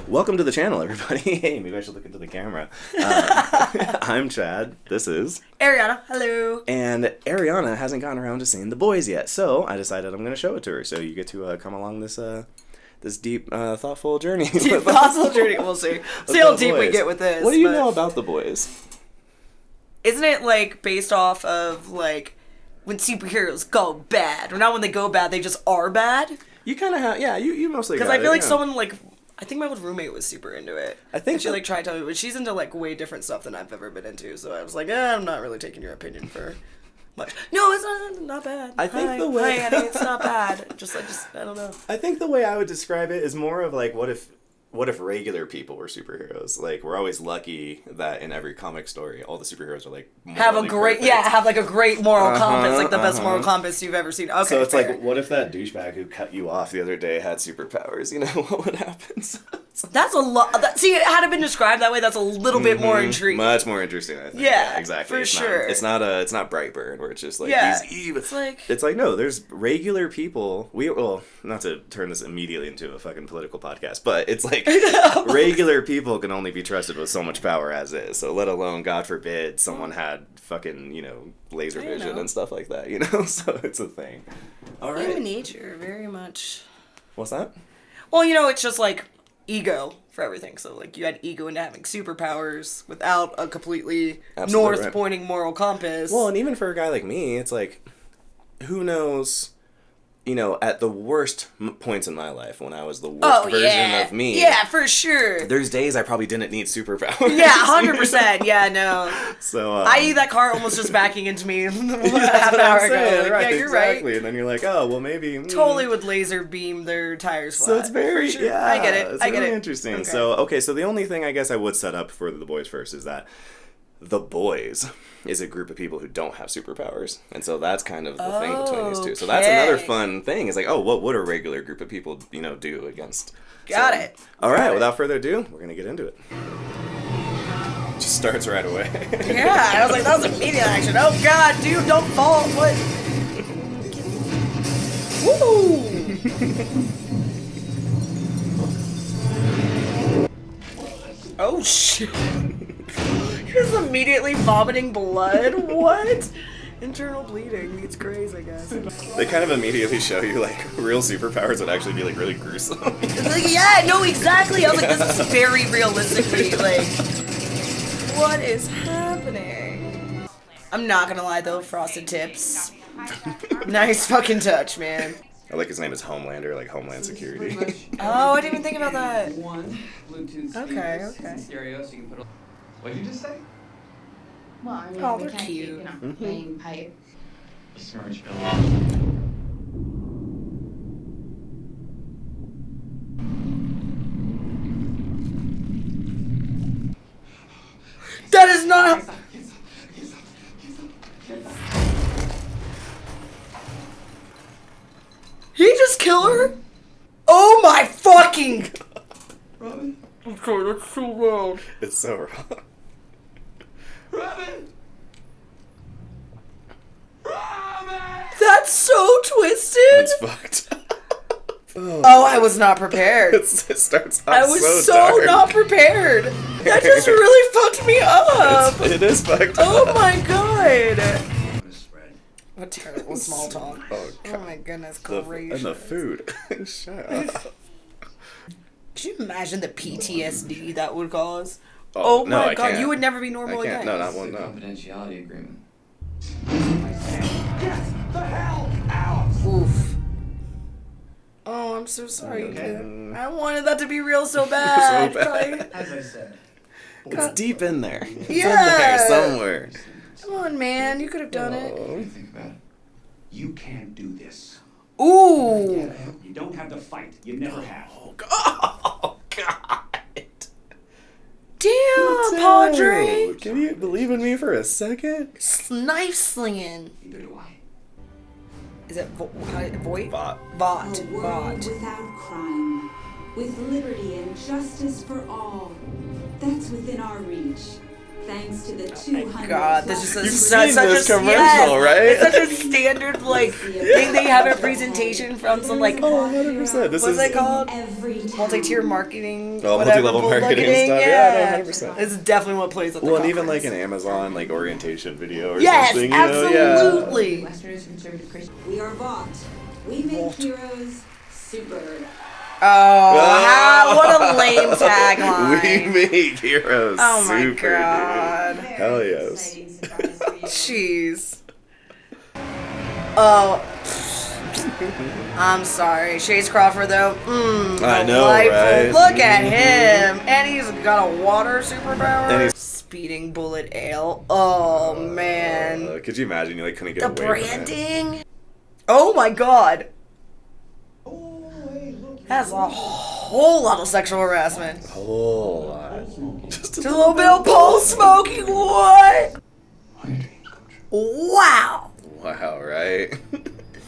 Welcome to the channel, everybody. Hey, maybe I should look into the camera. I'm Chad. This is Ariana. Hello. And Ariana hasn't gotten around to seeing The Boys yet, so I decided I'm going to show it to her. So you get to come along this this deep, thoughtful journey. Deep, thoughtful journey. We'll see. See how deep we get with this. What do you know about The Boys? Isn't it like based off of like when superheroes go bad, or not when they go bad, they just are bad? You kind of have, yeah. You mostly. Because I feel like someone like. I think my old roommate was super into it. I think and she like tried to tell me, but she's into like way different stuff than I've ever been into. So I was like, I'm not really taking your opinion for much. No, it's not bad. I think the way hi, Annie, it's not bad. Just I don't know. I think the way I would describe it is more of like what if regular people were superheroes? Like, we're always lucky that in every comic story, all the superheroes are like have a great have like a great moral compass, like the best moral compass you've ever seen. Okay, so it's fair. like, what if that douchebag who cut you off the other day had superpowers? You know, what would happen? That's a lot. See, had it been described that way, that's a little bit more intriguing. Much more interesting, I think. Yeah, exactly. For sure. It's not Brightburn where it's just like these evil. It's like no, there's regular people. Well, not to turn this immediately into a fucking political podcast, but it's like regular people can only be trusted with so much power as is. So let alone, God forbid, someone had fucking laser vision and stuff like that. So it's a thing. All right. Human nature, very much. What's that? Well, it's just like ego for everything. So like you had ego into having superpowers without a completely north-pointing moral compass. Well, and even for a guy like me, it's like, who knows, at the worst points in my life, when I was the worst version of me. Yeah, for sure. There's days I probably didn't need superpowers. Yeah, 100%. Yeah, no. So, i.e. that car almost just backing into me half an hour ago. Like, right, yeah, you're right. Exactly. And then you're like, oh, well, maybe. Totally would laser beam their tires flat. So it's very, sure. I get it. It's I get really it. interesting. Okay. So the only thing I guess I would set up for The Boys first is that The Boys is a group of people who don't have superpowers. And so that's kind of the thing between these two. So that's another fun thing. It's like, oh, what would a regular group of people, do against? Got it. All right, without further ado, we're going to get into it. Just starts right away. Yeah, I was like, that was immediate action. Oh, God, dude, don't fall. What? Woo! Oh, shit. He's immediately vomiting blood. What? Internal bleeding meets graze, I guess. They kind of immediately show you like real superpowers would actually be like really gruesome. Like, yeah, no, exactly. I was like, this is very realistically like, what is happening? I'm not gonna lie though, frosted tips. Nice fucking touch, man. I like his name is Homelander, like Homeland Security. Oh, I didn't even think about that. Okay. Stereo, so you can put. What did you just say? Well, I mean, Oh, we they're can't cute. keep, playing pipe. Storage bill. That is not. He just kill her? Oh my fucking. Robin? Okay, that's so loud. It's so wrong. Robin! Robin! That's so twisted. It's fucked. Oh, I was not prepared. It starts off I was so dark. not prepared. That just really fucked me up. It is fucked Oh up. my god. Spread. What terrible small talk. Oh, Oh my goodness and gracious. the food. Shut up. Could you imagine the PTSD that would cause? Oh, Oh no, my I god, can't. you would never be I normal can't. again. No, not It's one, a no. confidentiality agreement. Get the hell out! Oof. Oh, I'm so sorry. Okay. I wanted that to be real so bad. So bad. As I said. It's deep in there. It's Yeah. in there somewhere. Come on, man. You could have done it. Oh. Think about it. You can't do this. Ooh. You don't have the fight. You never have. Oh, God. Damn, Padre. Can you believe in me for a second? Knife slinging. Neither do I. Is it Voight? Bot. Bot. A world Bot. without crime, with liberty and justice for all. That's within our reach. thanks to the Oh my god, this is You've seen this commercial, right? It's such a standard, like, thing they have a presentation from some, like, 100%. This what's is it called? Multi-tier marketing, oh, whatever, multi-level marketing stuff. Yeah, no, 100%. It's definitely what plays at the well, and conference. even like an Amazon like orientation video or yes, something. Absolutely. Westerners, conservative Christians. We are bought. We make heroes super. What a lame tagline. We make heroes. Oh my super, god. Dude. Hell yes. Jeez. Oh. I'm sorry. Chase Crawford, though. I know, delightful. right? Look at him. And he's got a water superpower. And he's speeding bullet ale. Oh, man. Could you imagine you like couldn't get The away from it? branding. Oh my god. That's a whole lot of sexual harassment. A whole lot. Just A little bit of pole smoking. What? Wow. Wow, right?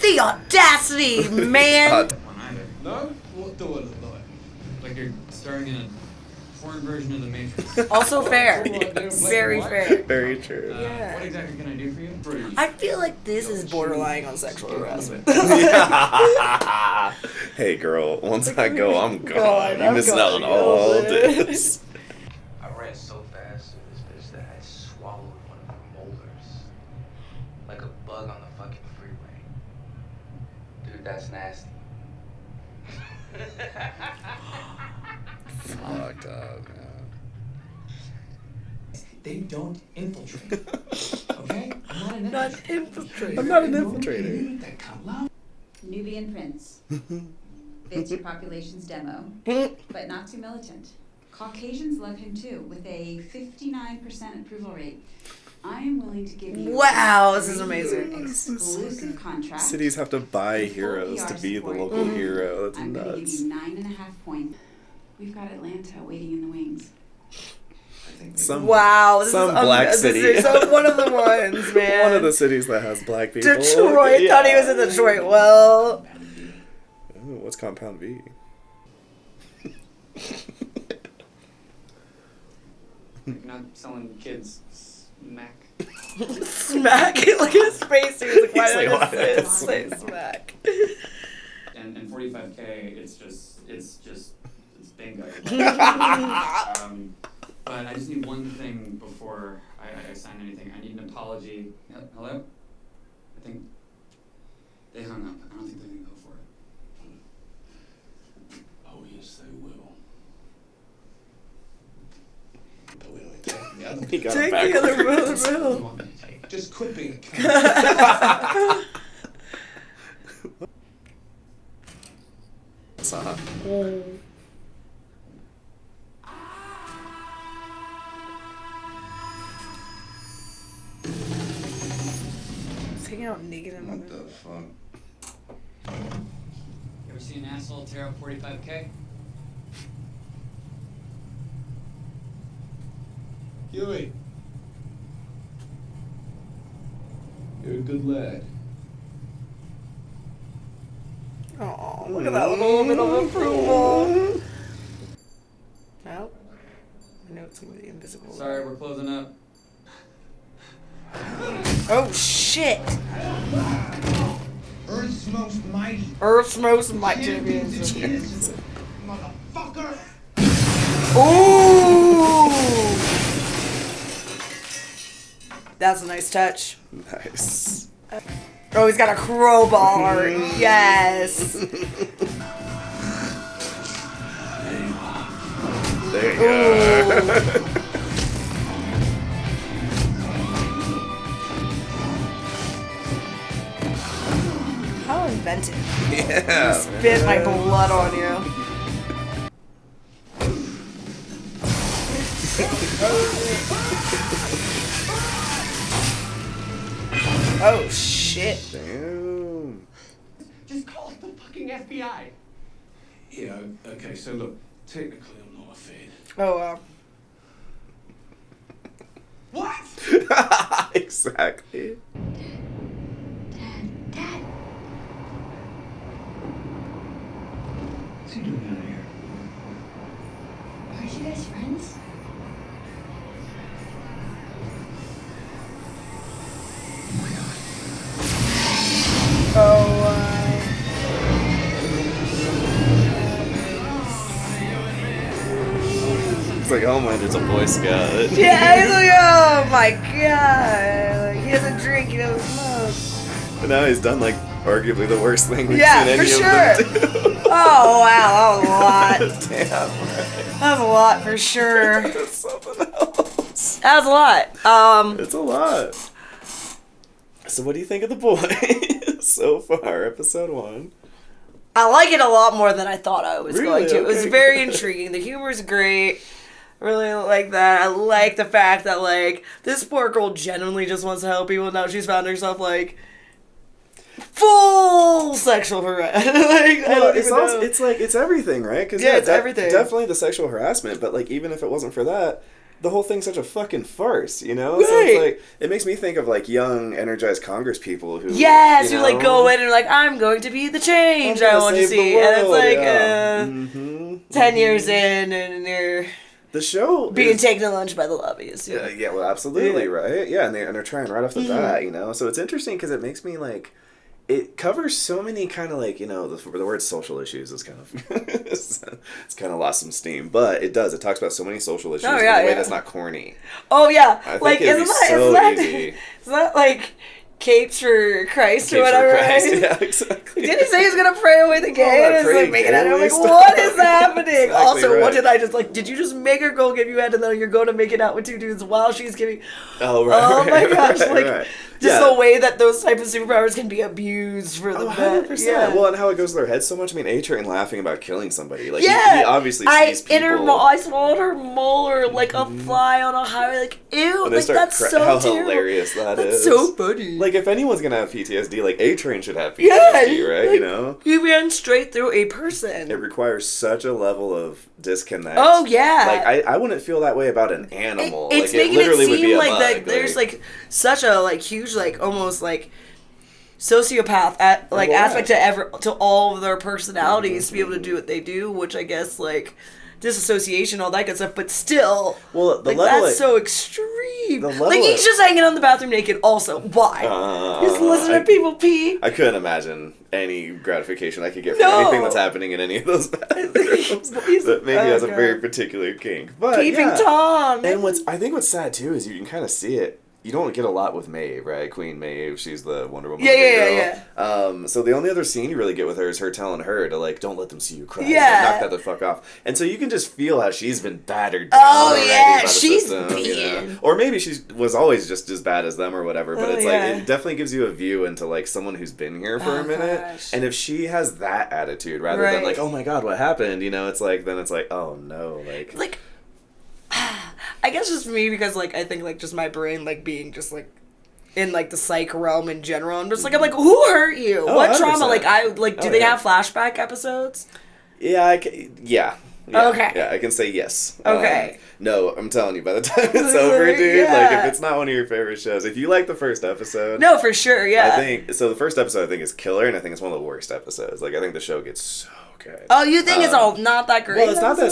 The audacity, man. No? What do it look like? Like you're starring in a foreign version of The Matrix. Also fair. Yes. Very fair. Very true. Yeah. What exactly can I do for you? I feel like this is borderline on sexual harassment. Hey girl, once I go, I'm gone. God, You're I'm missing out on gone. all this. I ran so fast through this bitch that I swallowed one of her molars. Like a bug on the fucking freeway. Dude, that's nasty. Fucked up, man. They don't infiltrate. Okay? I'm not an Not infiltrator. infiltrator. I'm not an infiltrator. Nubian Prince. Fits your population's demo, but not too militant. Caucasians love him too, with a 59% approval rate. I am willing to give you Wow, this is amazing. exclusive contract. Cities have to buy heroes to be the local hero. That's I'm going to give nuts. you 9.5 points. We've got Atlanta waiting in the wings. Wow, this some is black this city. is one of the ones, man. One of the cities that has black people. Detroit. Yeah. Thought he was in Detroit. Well, Ooh, what's Compound V? You're not selling kids smack. smack. Look at his face. He was like, why He's did like, I why did I say smack? And 45K, it's bingo. But I just need one thing before I sign anything. I need an apology. Hello? I think they hung up. I don't think they're gonna go for it. Oh, yes, they will. He got Take it the other backwards. What do you road. want me to take? Just quit being a cunt. He's hanging out naked in What the fuck? You ever see an asshole tear up 45K? Huey. You're a good lad. Oh, look at that little bit of approval. Nope. I know it's gonna be invisible. Sorry, we're closing up. Oh shit! Earth's most mighty. Earth's most mighty champions. Champions. Motherfucker. Ooh! That's a nice touch. Nice. Oh, he's got a crowbar. Yes. There you go. How inventive. Yeah. Spit my blood on you. Oh shit. Damn. Just call the fucking FBI. Yeah, okay, so look, technically I'm not a Fed. Oh wow. What? Exactly. Dad. What's he doing out here? Aren't you guys friends? It's like Homelander's a Boy Scout. Yeah, he's like, oh my god. Like, he doesn't drink, he doesn't smoke. But now he's done, like, arguably the worst thing we've seen any for of sure. them do. Oh, wow, that was a lot. Damn, right. That was a lot, for sure. That's something else. That was a lot. It's a lot. So what do you think of The Boys so far, episode 1? I like it a lot more than I thought I was going to. It was Okay. very intriguing. The humor's great. Really like that. I like the fact that, like, this poor girl genuinely just wants to help people. Now she's found herself, like, full sexual harassment. It's everything, right? Cause, it's everything. Definitely the sexual harassment, but, like, even if it wasn't for that, the whole thing's such a fucking farce, you know? Right. So it's like, it makes me think of, like, young, energized Congress people who, Yes, you who, know, like, go in and, like, I'm going to be the change I want to see. And it's like, 10 years in, and they're the show being taken to lunch by the lobbies. Yeah, well, absolutely, right? Yeah, and they're trying right off the bat, you know? So it's interesting because it makes me, like, it covers so many kind of, like, you know, the word social issues is kind of, it's kind of lost some steam, but it does. It talks about so many social issues in a way that's not corny. Oh, yeah. I think like, it'd be so easy. Isn't that, like, Capes for Christ or Capes whatever, for Christ, right? yeah, exactly. Didn't he say he was going to pray away the gay? that And it's pray like making gay it. I'm like, stuff. what is happening? Exactly Also, right. what did I just, like, did you just make her go give you head and then you're going to make it out with 2 dudes while she's giving... Oh, right. Oh, my gosh. Right. Just the way that those type of superpowers can be abused for the 100%. Yeah. Well, and how it goes to their heads so much. I mean, A-Train laughing about killing somebody. Like, yeah. he obviously sees people. I swallowed her molar like a fly on a highway. Like, ew. And they Like, start that's so how terrible. hilarious that's That's so funny. Like, if anyone's gonna have PTSD, like, A-Train should have PTSD, Yeah, right? like, You know? You ran straight through a person. It requires such a level of disconnect. Oh, yeah. Like, I wouldn't feel that way about an animal. It's like, making it literally it would be seem a like bug. that there's, like, such a, like, huge, like, almost, like, sociopath aspect to all of their personalities to be able to do what they do, which I guess, like, disassociation, all that good stuff, but still, well, the like, level that's so extreme. the level Like, he's just hanging on the bathroom naked also. Why? Just listening to people pee. I couldn't imagine any gratification I could get from No. anything that's happening in any of those bathrooms. That maybe has a very particular kink. But Peeping Tom. And I think what's sad too is you can kind of see it. You don't get a lot with Maeve, right? Queen Maeve, she's the Wonder Woman. Yeah. So the only other scene you really get with her is her telling her to, like, don't let them see you cry. Yeah. Knock that the fuck off. And so you can just feel how she's been battered down already by the she's system, being. Or maybe she was always just as bad as them or whatever. But it's like, yeah. it definitely gives you a view into, like, someone who's been here for a minute. Gosh. And if she has that attitude rather than, like, oh my god, what happened? You know, it's like, then it's like, oh no, like, I guess just me because, like, I think, like, just my brain, like, being just, like, in, like, the psych realm in general. I'm just like, who hurt you? Oh, what 100%. trauma? Do they have flashback episodes? Yeah, yeah. Okay. Yeah, I can say yes. Okay. No, I'm telling you, by the time it's over, dude, Yeah. like, if it's not one of your favorite shows, if you like the first episode... No, for sure, yeah. I think... So the first episode, I think, is killer, and I think it's one of the worst episodes. Like, I think the show gets so good. Oh, you think it's all not that great? Well, it's not that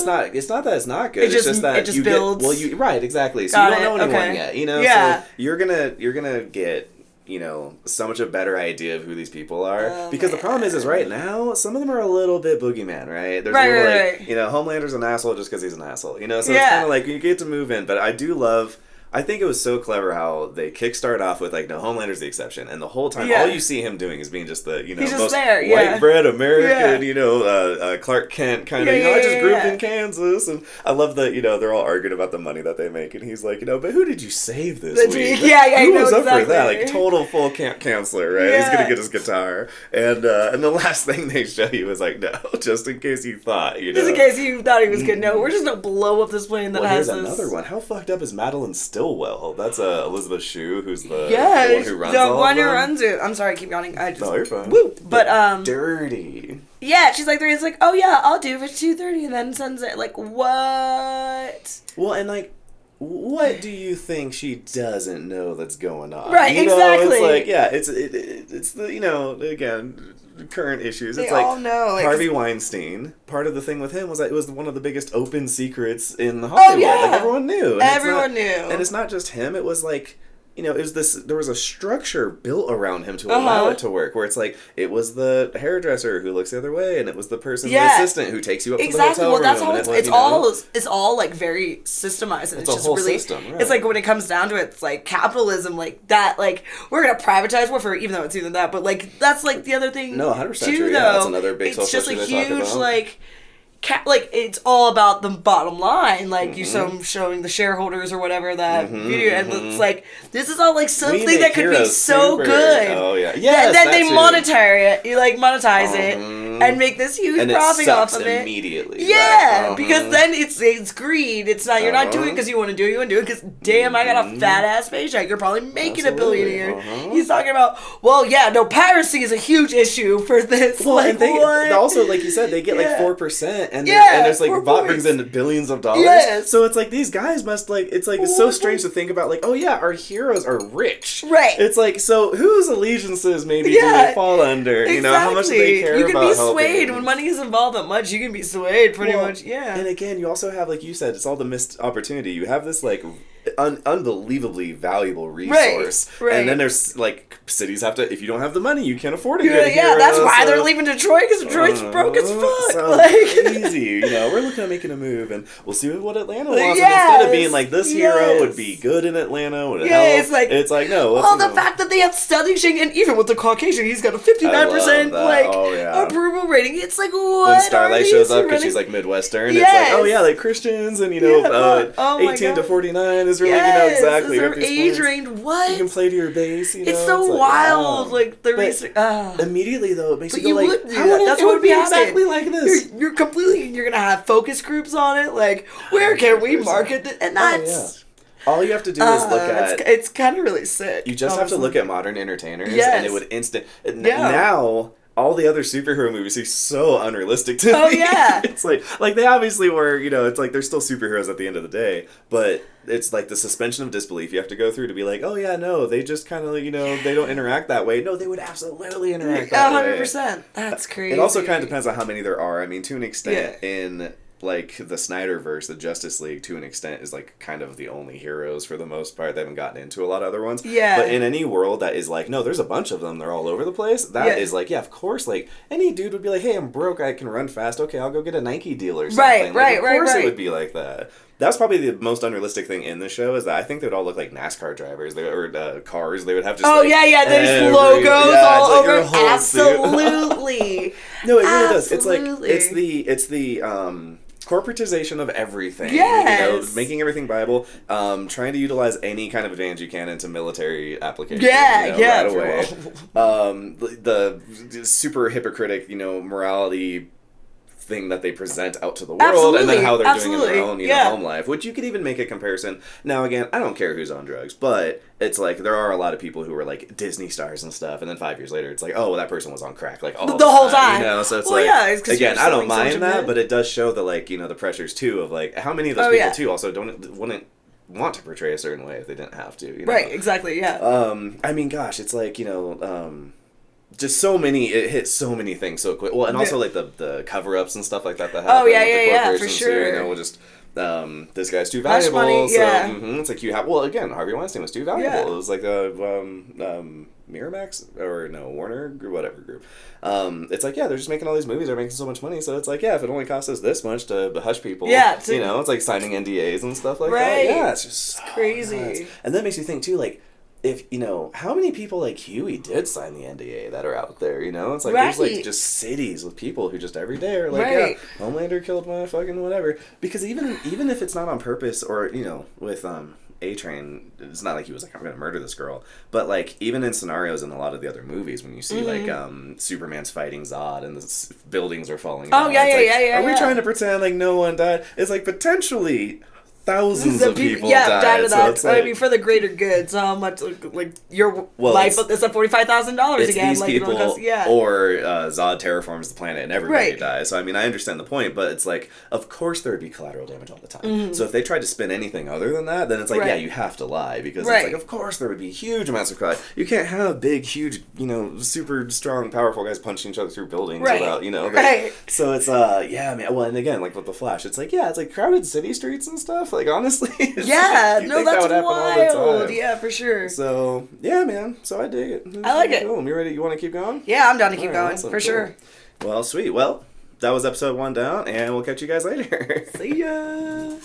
it's not good. It's just that it just you builds. right, exactly. So Got you don't know it, anyone okay. yet, you know? Yeah. So you're gonna get, you know, so much a better idea of who these people are. Because the problem is right now, some of them are a little bit boogeyman, right? There's a little, like, you know, Homelander's an asshole just because he's an asshole, you know? So it's kind of like, you get to move in, but I do love... I think it was so clever how they kickstart off with, like, no, Homelander's the exception, and the whole time, all you see him doing is being just the, you know, most white bread American, you know, Clark Kent kind of, you know, I just grew up in Kansas, and I love that, you know, they're all arguing about the money that they make, and he's like, you know, but who did you save this week? Who was up for that? Like, total full camp counselor, right? He's gonna get his guitar, and the last thing they show you is like, no, just in case you thought, you know. Just in case you thought he was good. No, we're just gonna blow up this plane that has this. Here's another one. How fucked up is Madeline Stillwell? That's Elizabeth Shue, who's the one who runs all of them. runs it. I'm sorry, I keep yawning. I just you're fine. Woo. But dirty. Yeah, she's like 3. It's like, oh yeah, I'll do it for 2:30, and then sends it. Like, what? Well, and like, what do you think she doesn't know that's going on? Right, you know, exactly. It's like, yeah, it's the, you know, again, current issues. It's they like all know, like, Harvey Weinstein. Part of the thing with him was that it was one of the biggest open secrets in Hollywood. Oh, yeah. Like, everyone knew. And everyone knew. And it's not just him. It was like there was a structure built around him to allow it to work, where it's like, it was the hairdresser who looks the other way, and it was the person, the assistant who takes you up to the hotel room. That's how it's all like very systemized, and it's just really system, right. It's like, when it comes down to it, it's like capitalism, like that, like, we're gonna privatize warfare, even though it's even that, but like, that's like the other thing. No, 100% true. Yeah, that's another big social issue. It's just a huge like it's all about the bottom line, like showing the shareholders or whatever that video, and it's like, this is all like something that could be so good. Oh yeah, yeah. Then they monetize it and make this huge profit off of it immediately. Yeah, right. Because then it's greed. It's not, you're not doing it because you want to do it. You want to do it because damn, I got a fat ass paycheck. You're probably making $1 billion a year. He's talking about, piracy is a huge issue for this. Well, like, and they also, like you said, they get like 4%. And there's like bot brings in billions of dollars. Yes. So it's like, these guys must like, it's like, it's so strange to think about, like, oh yeah, our heroes are rich. Right. It's like, so whose allegiances maybe do they fall under? Exactly. You know, how much do they care about? You can be swayed when money is involved that much. You can be swayed pretty much. Yeah. And again, you also have, like you said, it's all the missed opportunity. You have this like unbelievably valuable resource, right. And then there's like, cities have to, if you don't have the money, you can't afford to get a hero. Yeah, that's why they're leaving Detroit, because Detroit's broke as fuck. Sounds crazy. We're looking at making a move, and we'll see what Atlanta wants. And instead of being like, this hero would be good in Atlanta, would it help? It's like no. The fact that they have stunning, and even with the Caucasian, he's got a 59% approval rating. It's like, what? When Starlight shows up because she's like Midwestern, it's like, oh yeah, like Christians, and 18 to 49 is really exactly their age range. What? You can play to your base. It's so like, wild. Like the research. Immediately though, it makes you go like, that's what would be exactly like this. You're gonna have focus groups on it. Like, where can we market it? And that's. All you have to do is look at. It's kind of really sick. You just have to look at modern entertainers, and it would now. All the other superhero movies are so unrealistic to me. Oh yeah, it's like they obviously were. It's like they're still superheroes at the end of the day, but it's like the suspension of disbelief you have to go through to be like, oh yeah, no, they just kind of they don't interact that way. No, they would absolutely interact that 100%. That's crazy. It also kind of depends on how many there are. I mean, to an extent, in like the Snyderverse, the Justice League, to an extent, is like kind of the only heroes for the most part. They haven't gotten into a lot of other ones. Yeah. But in any world that is like, no, there's a bunch of them, they're all over the place. That is like, of course, like any dude would be like, hey, I'm broke, I can run fast. Okay, I'll go get a Nike deal or something. Of course it would be like that. That's probably the most unrealistic thing in the show, is that I think they would all look like NASCAR drivers, or cars. They would have just there's logos all over. Absolutely. No, it really does. It's like it's the corporatization of everything. Yes. Making everything viable. Trying to utilize any kind of advantage you can into military applications. Right away. The super hypocritic, morality thing that they present out to the world, and then how they're doing in their own home life, which you could even make a comparison. Now again, I don't care who's on drugs, but it's like there are a lot of people who are like Disney stars and stuff, and then 5 years later it's like, oh well, that person was on crack like all the whole time. So it's again, I don't mind that, but it does show the the pressures too of like how many of those people too also wouldn't want to portray a certain way if they didn't have to. Right, exactly, yeah. I mean, gosh, it's like just so many, it hits so many things so quick. Well, and also like the cover-ups and stuff like that happen. Oh yeah, for sure. Here, we'll just this guy's too valuable. Money, so it's like you have. Well, again, Harvey Weinstein was too valuable. Yeah. It was like Miramax or no Warner or whatever group. It's like they're just making all these movies. They're making so much money. So it's like if it only costs us this much to hush people. Yeah, it's like signing NDAs and stuff like that. Right. Yeah, it's just so crazy. Nuts. And that makes you think too, like. If, how many people like Huey did sign the NDA that are out there, It's like, there's like just cities with people who just every day are like, Homelander killed my fucking whatever. Because even if it's not on purpose or, with A-Train, it's not like he was like, I'm going to murder this girl. But like, even in scenarios in a lot of the other movies, when you see like Superman's fighting Zod and the buildings are falling down. Oh, yeah. Are we trying to pretend like no one died? It's like potentially... Thousands of people died. So it's like, I mean, for the greater good. So how much, like your life is at $45,000 again. These people, or Zod terraforms the planet and everybody dies. So I mean, I understand the point, but it's like, of course there would be collateral damage all the time. Mm-hmm. So if they tried to spin anything other than that, then it's like, you have to lie because it's like, of course there would be huge amounts of collateral. You can't have big, huge, super strong, powerful guys punching each other through buildings without, So it's man. Well, and again, like with the Flash, it's like it's like crowded city streets and stuff. Like, honestly. Yeah, no, that's wild. Yeah, for sure. So, yeah, man. So I dig it. I like it. Cool. You ready? You want to keep going? Yeah, I'm down to keep going. Awesome. For sure. Well, sweet. Well, that was episode 1 down, and we'll catch you guys later. See ya.